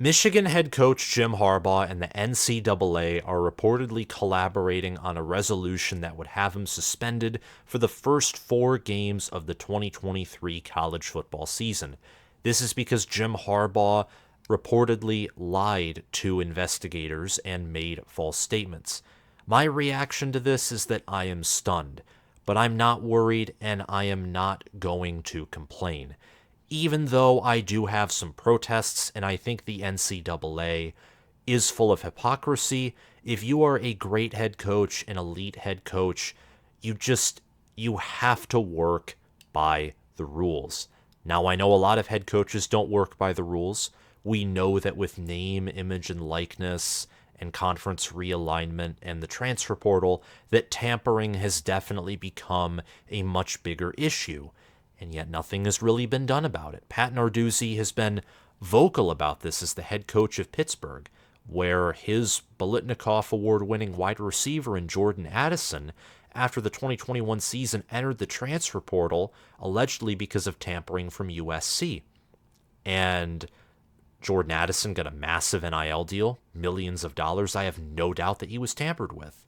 Michigan head coach Jim Harbaugh and the NCAA are reportedly collaborating on a resolution that would have him suspended for the first 4 games of the 2023 college football season. This is because Jim Harbaugh reportedly lied to investigators and made false statements. My reaction to this is that I am stunned, but I'm not worried and I am not going to complain. Even though I do have some protests, and I think the NCAA is full of hypocrisy, if you are a great head coach, an elite head coach, you have to work by the rules. Now, I know a lot of head coaches don't work by the rules. We know that with name, image, and likeness, and conference realignment and the transfer portal, that tampering has definitely become a much bigger issue. And yet nothing has really been done about it. Pat Narduzzi has been vocal about this as the head coach of Pittsburgh, where his Biletnikoff Award-winning wide receiver in Jordan Addison, after the 2021 season, entered the transfer portal allegedly because of tampering from USC. And Jordan Addison got a massive NIL deal, millions of dollars. I have no doubt that he was tampered with.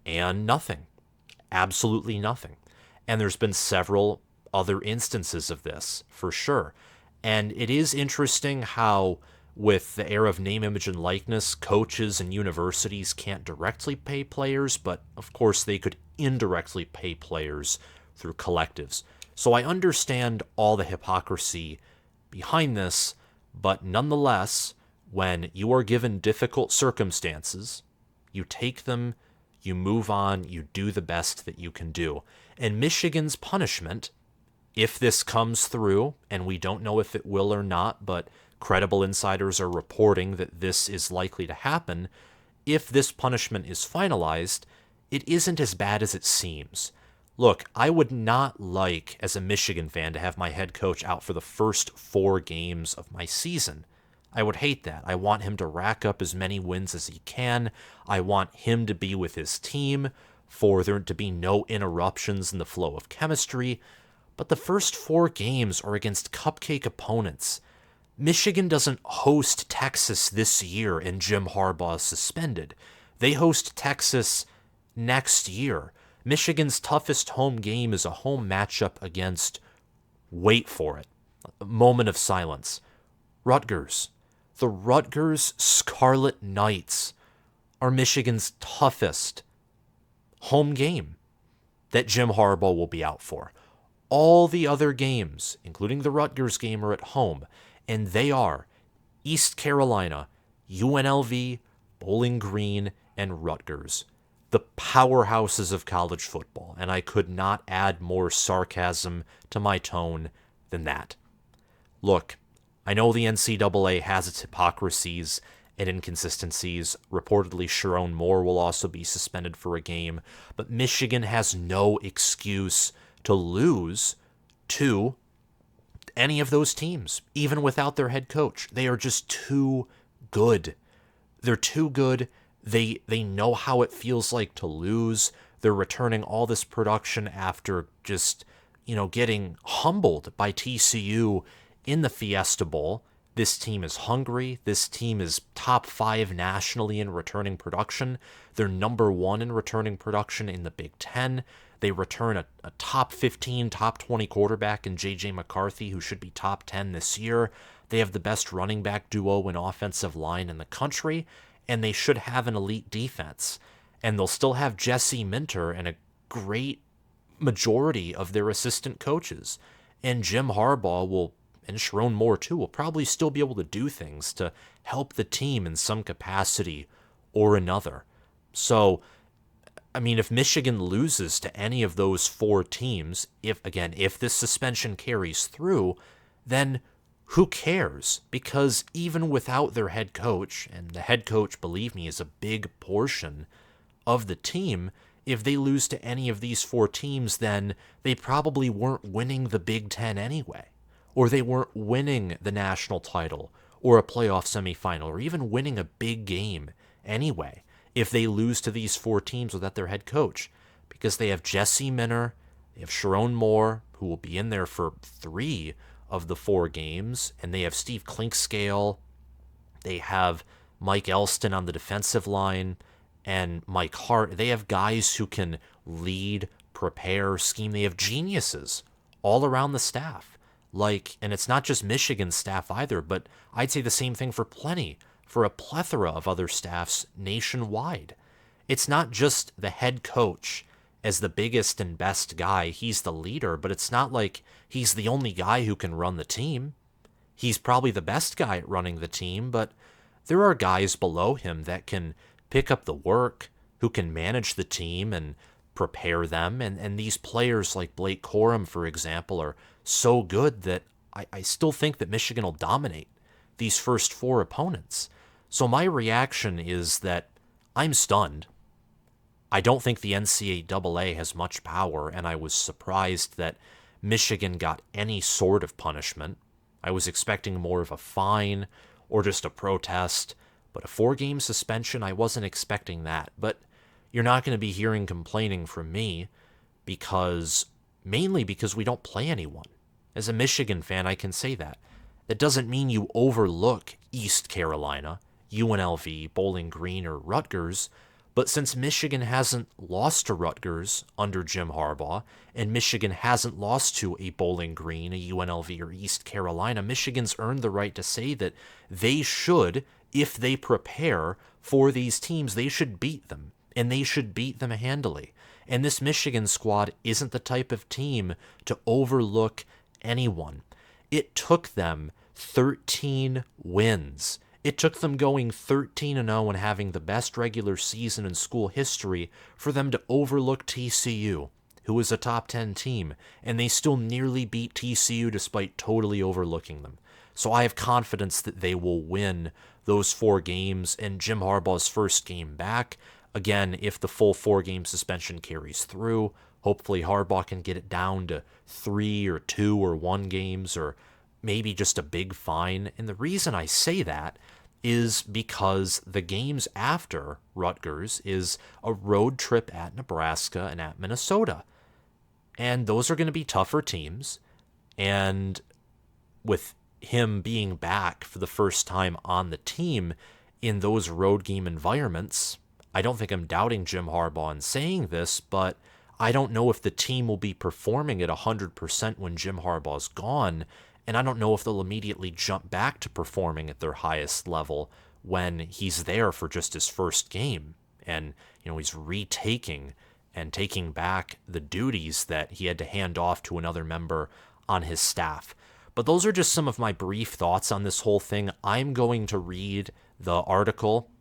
And nothing. Absolutely nothing. And there's been several other instances of this, for sure. And it is interesting how, with the era of name, image, and likeness, coaches and universities can't directly pay players, but of course they could indirectly pay players through collectives. So I understand all the hypocrisy behind this, but nonetheless, when you are given difficult circumstances, you take them, you move on, you do the best that you can do. And Michigan's punishment, if this comes through, and we don't know if it will or not, but credible insiders are reporting that this is likely to happen, if this punishment is finalized, it isn't as bad as it seems. Look, I would not like, as a Michigan fan, to have my head coach out for the first 4 games of my season. I would hate that. I want him to rack up as many wins as he can. I want him to be with his team, for there to be no interruptions in the flow of chemistry. But the first 4 games are against cupcake opponents. Michigan doesn't host Texas this year and Jim Harbaugh is suspended. They host Texas next year. Michigan's toughest home game is a home matchup against, wait for it, a moment of silence, Rutgers. The Rutgers Scarlet Knights are Michigan's toughest home game that Jim Harbaugh will be out for. All the other games, including the Rutgers game, are at home, and they are East Carolina, UNLV, Bowling Green, and Rutgers, the powerhouses of college football, and I could not add more sarcasm to my tone than that. Look, I know the NCAA has its hypocrisies and inconsistencies. Reportedly, Sharon Moore will also be suspended for a game, but Michigan has no excuse to lose to any of those teams, even without their head coach. They are just too good. They're too good. They know how it feels like to lose. They're returning all this production after just, getting humbled by TCU in the Fiesta Bowl. This team is hungry. This team is top 5 nationally in returning production. They're number 1 in returning production in the Big Ten. They return a top 15, top 20 quarterback in J.J. McCarthy, who should be top 10 this year. They have the best running back duo and offensive line in the country, and they should have an elite defense. And they'll still have Jesse Minter and a great majority of their assistant coaches. And Jim Harbaugh will, and Sharon Moore too, will probably still be able to do things to help the team in some capacity or another. So, if Michigan loses to any of those 4 teams, if this suspension carries through, then who cares? Because even without their head coach, and the head coach, believe me, is a big portion of the team, if they lose to any of these 4 teams, then they probably weren't winning the Big Ten anyway, or they weren't winning the national title, or a playoff semifinal, or even winning a big game anyway, if they lose to these 4 teams without their head coach, because they have Jesse Minter, they have Sharon Moore, who will be in there for 3 of the 4 games, and they have Steve Clinkscale They have Mike Elston on the defensive line and Mike Hart. They have guys who can lead, prepare, scheme. They have geniuses all around the staff. And it's not just Michigan's staff either, but I'd say the same thing for a plethora of other staffs nationwide. It's not just the head coach as the biggest and best guy. He's the leader, but it's not like he's the only guy who can run the team. He's probably the best guy at running the team, but there are guys below him that can pick up the work, who can manage the team and prepare them. And these players like Blake Corum, for example, are so good that I still think that Michigan will dominate these first four opponents. So my reaction is that I'm stunned. I don't think the NCAA has much power, and I was surprised that Michigan got any sort of punishment. I was expecting more of a fine or just a protest, but a 4-game suspension, I wasn't expecting that. But you're not going to be hearing complaining from me mainly because we don't play anyone. As a Michigan fan, I can say that. That doesn't mean you overlook East Carolina, UNLV, Bowling Green, or Rutgers, but since Michigan hasn't lost to Rutgers under Jim Harbaugh, and Michigan hasn't lost to a Bowling Green, a UNLV, or East Carolina, Michigan's earned the right to say that they should, if they prepare for these teams, they should beat them, and they should beat them handily. And this Michigan squad isn't the type of team to overlook anyone. It took them 13 wins. It took them going 13-0 and having the best regular season in school history for them to overlook TCU, who is a top 10 team, and they still nearly beat TCU despite totally overlooking them. So I have confidence that they will win those 4 games, and Jim Harbaugh's first game back, again, if the full 4-game suspension carries through, hopefully Harbaugh can get it down to 3 or 2 or 1 games, or maybe just a big fine. And the reason I say that is because the games after Rutgers is a road trip at Nebraska and at Minnesota. And those are going to be tougher teams. And with him being back for the first time on the team in those road game environments, I don't think I'm doubting Jim Harbaugh in saying this, but I don't know if the team will be performing at 100% when Jim Harbaugh's gone. And I don't know if they'll immediately jump back to performing at their highest level when he's there for just his first game. And, he's retaking and taking back the duties that he had to hand off to another member on his staff. But those are just some of my brief thoughts on this whole thing. I'm going to read the article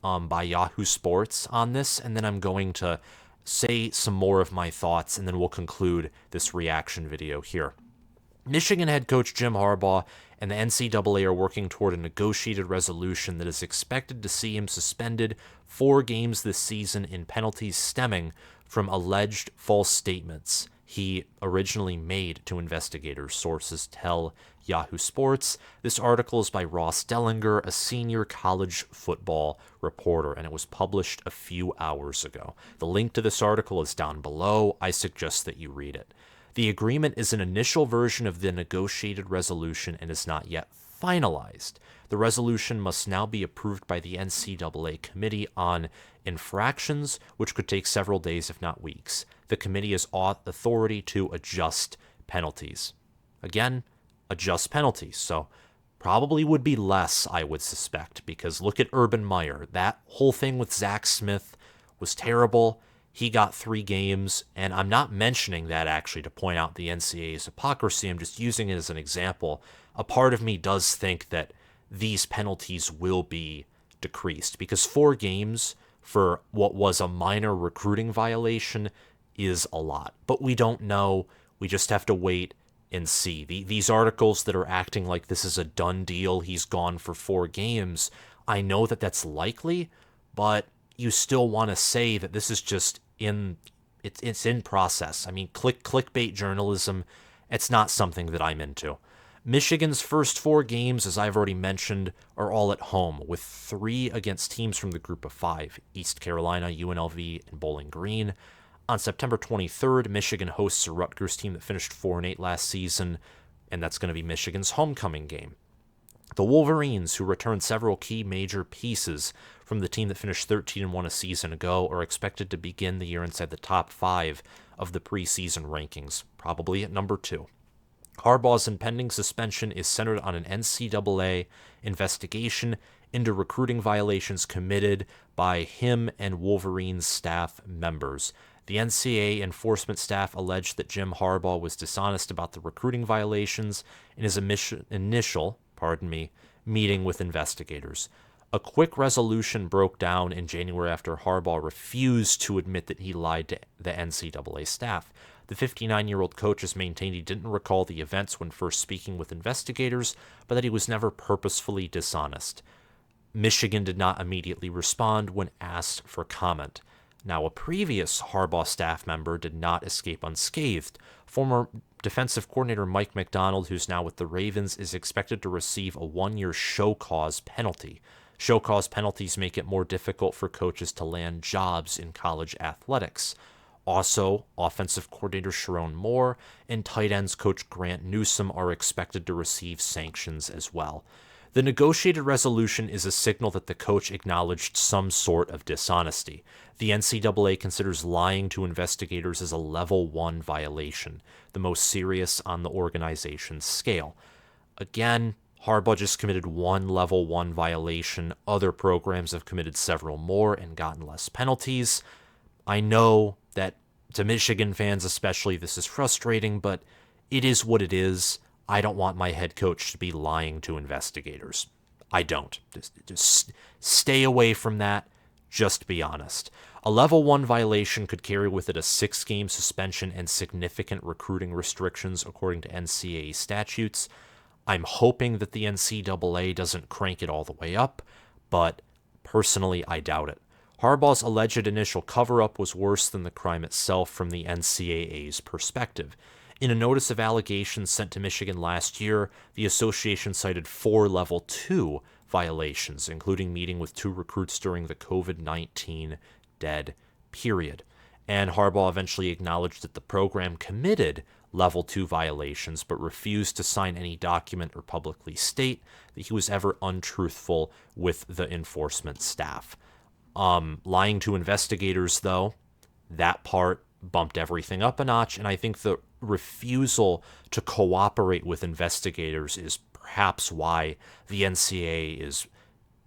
by Yahoo Sports on this, and then I'm going to say some more of my thoughts, and then we'll conclude this reaction video here. Michigan head coach Jim Harbaugh and the NCAA are working toward a negotiated resolution that is expected to see him suspended 4 games this season in penalties stemming from alleged false statements he originally made to investigators, sources tell Yahoo Sports. This article is by Ross Dellinger, a senior college football reporter, and it was published a few hours ago. The link to this article is down below. I suggest that you read it. The agreement is an initial version of the negotiated resolution and is not yet finalized. The resolution must now be approved by the NCAA Committee on Infractions, which could take several days, if not weeks. The committee has authority to adjust penalties. Again, adjust penalties. So probably would be less, I would suspect, because look at Urban Meyer. That whole thing with Zach Smith was terrible. He got 3 games, and I'm not mentioning that actually to point out the NCAA's hypocrisy. I'm just using it as an example. A part of me does think that these penalties will be decreased because 4 games for what was a minor recruiting violation is a lot. But we don't know. We just have to wait and see. These articles that are acting like this is a done deal, he's gone for 4 games, I know that that's likely, but you still want to say that this is just it's in process. I mean, clickbait journalism, it's not something that I'm into. Michigan's first 4 games, as I've already mentioned, are all at home, with 3 against teams from the group of 5, East Carolina, UNLV, and Bowling Green. On September 23rd, Michigan hosts a Rutgers team that finished 4-8 last season, and that's going to be Michigan's homecoming game. The Wolverines, who returned several key major pieces from the team that finished 13-1 a season ago, are expected to begin the year inside the top 5 of the preseason rankings, probably at number 2. Harbaugh's impending suspension is centered on an NCAA investigation into recruiting violations committed by him and Wolverines staff members. The NCAA enforcement staff alleged that Jim Harbaugh was dishonest about the recruiting violations in his initial meeting with investigators. A quick resolution broke down in January after Harbaugh refused to admit that he lied to the NCAA staff. The 59-year-old coach has maintained he didn't recall the events when first speaking with investigators, but that he was never purposefully dishonest. Michigan did not immediately respond when asked for comment. Now, a previous Harbaugh staff member did not escape unscathed. Former defensive coordinator Mike Macdonald, who's now with the Ravens, is expected to receive a 1-year show cause penalty. Show cause penalties make it more difficult for coaches to land jobs in college athletics. Also, offensive coordinator Sharon Moore and tight ends coach Grant Newsome are expected to receive sanctions as well. The negotiated resolution is a signal that the coach acknowledged some sort of dishonesty. The NCAA considers lying to investigators as a level 1 violation, the most serious on the organization's scale. Again, Harbaugh just committed one level 1 violation. Other programs have committed several more and gotten less penalties. I know that to Michigan fans especially, this is frustrating, but it is what it is. I don't want my head coach to be lying to investigators. I don't. Just stay away from that. Just be honest. A level 1 violation could carry with it a 6-game suspension and significant recruiting restrictions according to NCAA statutes. I'm hoping that the NCAA doesn't crank it all the way up, but personally, I doubt it. Harbaugh's alleged initial cover-up was worse than the crime itself from the NCAA's perspective. In a notice of allegations sent to Michigan last year, the association cited 4 level 2 violations, including meeting with 2 recruits during the COVID-19 dead period. And Harbaugh eventually acknowledged that the program committed level 2 violations, but refused to sign any document or publicly state that he was ever untruthful with the enforcement staff. Lying to investigators, though, that part bumped everything up a notch, and I think the refusal to cooperate with investigators is perhaps why the NCAA is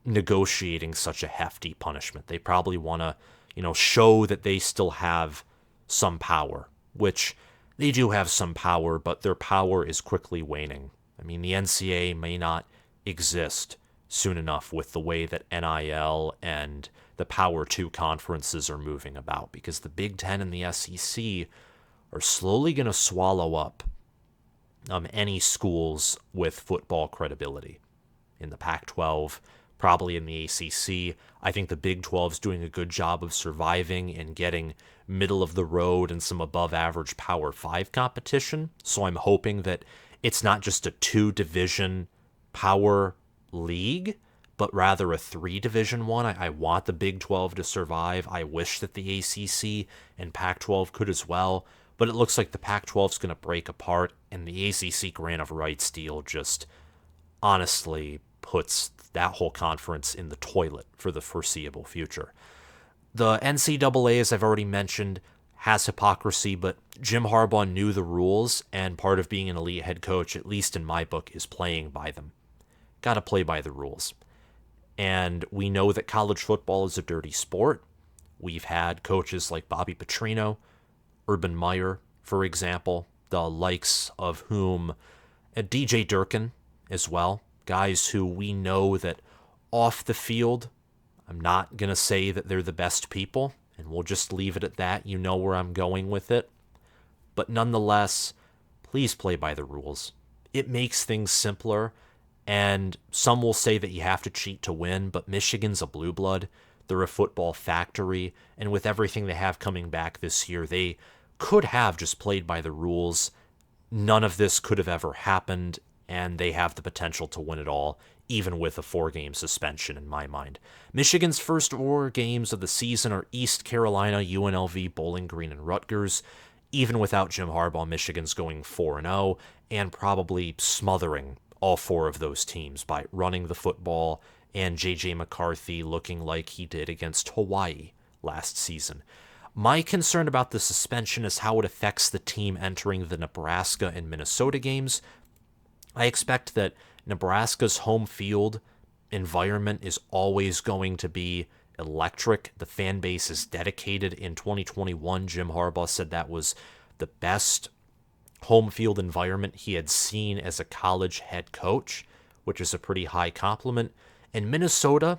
negotiating such a hefty punishment. They probably want to, show that they still have some power, which they do have some power, but their power is quickly waning. I mean, the NCAA may not exist soon enough with the way that NIL and the Power 2 conferences are moving about, because the Big Ten and the SEC are slowly going to swallow up any schools with football credibility. In the Pac-12, probably in the ACC, I think the Big 12 is doing a good job of surviving and getting middle of the road and some above average Power 5 competition. So I'm hoping that it's not just a 2-division power league, but rather a 3-division one. I want the Big 12 to survive. I wish that the ACC and Pac-12 could as well, but it looks like the Pac-12 is going to break apart, and the ACC grant of rights deal just honestly puts that whole conference in the toilet for the foreseeable future. The NCAA, as I've already mentioned, has hypocrisy, but Jim Harbaugh knew the rules, and part of being an elite head coach, at least in my book, is playing by them. Got to play by the rules. And we know that college football is a dirty sport. We've had coaches like Bobby Petrino, Urban Meyer, for example, the likes of whom, DJ Durkin as well, guys who we know that off the field, I'm not going to say that they're the best people, and we'll just leave it at that. You know where I'm going with it. But nonetheless, please play by the rules. It makes things simpler. And some will say that you have to cheat to win, but Michigan's a blue blood. They're a football factory. And with everything they have coming back this year, they could have just played by the rules. None of this could have ever happened, and they have the potential to win it all, even with a 4-game suspension in my mind. Michigan's first 4 games of the season are East Carolina, UNLV, Bowling Green, and Rutgers. Even without Jim Harbaugh, Michigan's going 4-0 and probably smothering all four of those teams by running the football and J.J. McCarthy looking like he did against Hawaii last season. My concern about the suspension is how it affects the team entering the Nebraska and Minnesota games. I expect that Nebraska's home field environment is always going to be electric. The fan base is dedicated. In 2021, Jim Harbaugh said that was the best home field environment he had seen as a college head coach, which is a pretty high compliment. In Minnesota,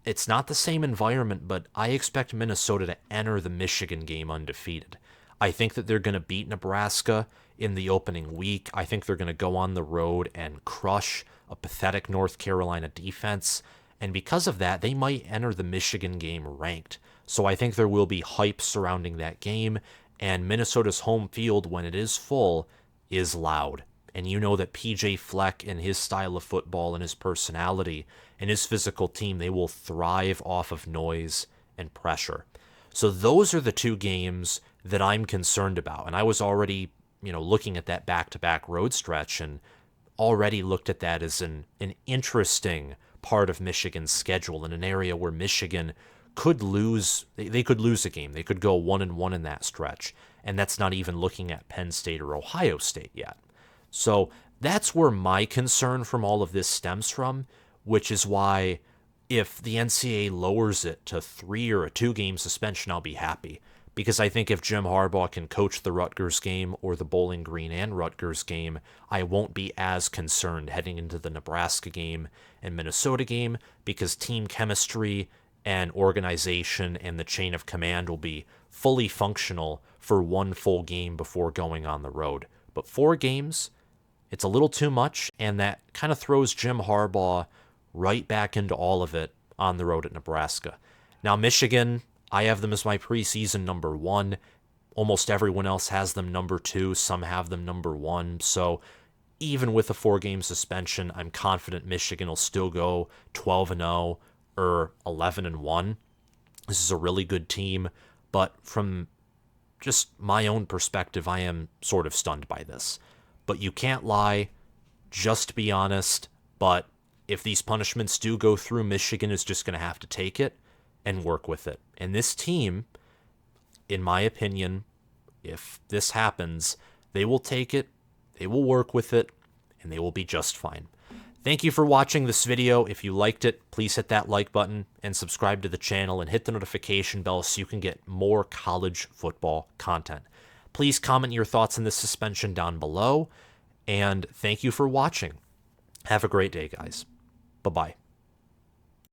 it's not the same environment, but I expect Minnesota to enter the Michigan game undefeated. I think that they're going to beat Nebraska in the opening week. I think they're going to go on the road and crush a pathetic North Carolina defense. And because of that, they might enter the Michigan game ranked. So I think there will be hype surrounding that game. And Minnesota's home field, when it is full, is loud. And you know that PJ Fleck and his style of football and his personality and his physical team, they will thrive off of noise and pressure. So those are the two games that I'm concerned about. And I was already, looking at that back-to-back road stretch and already looked at that as an interesting part of Michigan's schedule in an area where Michigan could lose. They could lose a game. They could go 1-1 in that stretch. And that's not even looking at Penn State or Ohio State yet. So that's where my concern from all of this stems from, which is why if the NCAA lowers it to 3 or a 2-game suspension, I'll be happy. Because I think if Jim Harbaugh can coach the Rutgers game or the Bowling Green and Rutgers game, I won't be as concerned heading into the Nebraska game and Minnesota game, because team chemistry and organization and the chain of command will be fully functional for one full game before going on the road. But 4 games, it's a little too much, and that kind of throws Jim Harbaugh right back into all of it on the road at Nebraska. Now, Michigan, I have them as my preseason number 1. Almost everyone else has them number 2. Some have them number 1. So even with a 4-game suspension, I'm confident Michigan will still go 12-0 or 11-1. This is a really good team. But from just my own perspective, I am sort of stunned by this. But you can't lie, just be honest. But if these punishments do go through, Michigan is just going to have to take it and work with it. And this team, in my opinion, if this happens, they will take it, they will work with it, and they will be just fine. Thank you for watching this video. If you liked it, please hit that like button and subscribe to the channel and hit the notification bell so you can get more college football content. Please comment your thoughts on this suspension down below, and thank you for watching. Have a great day, guys. Bye-bye.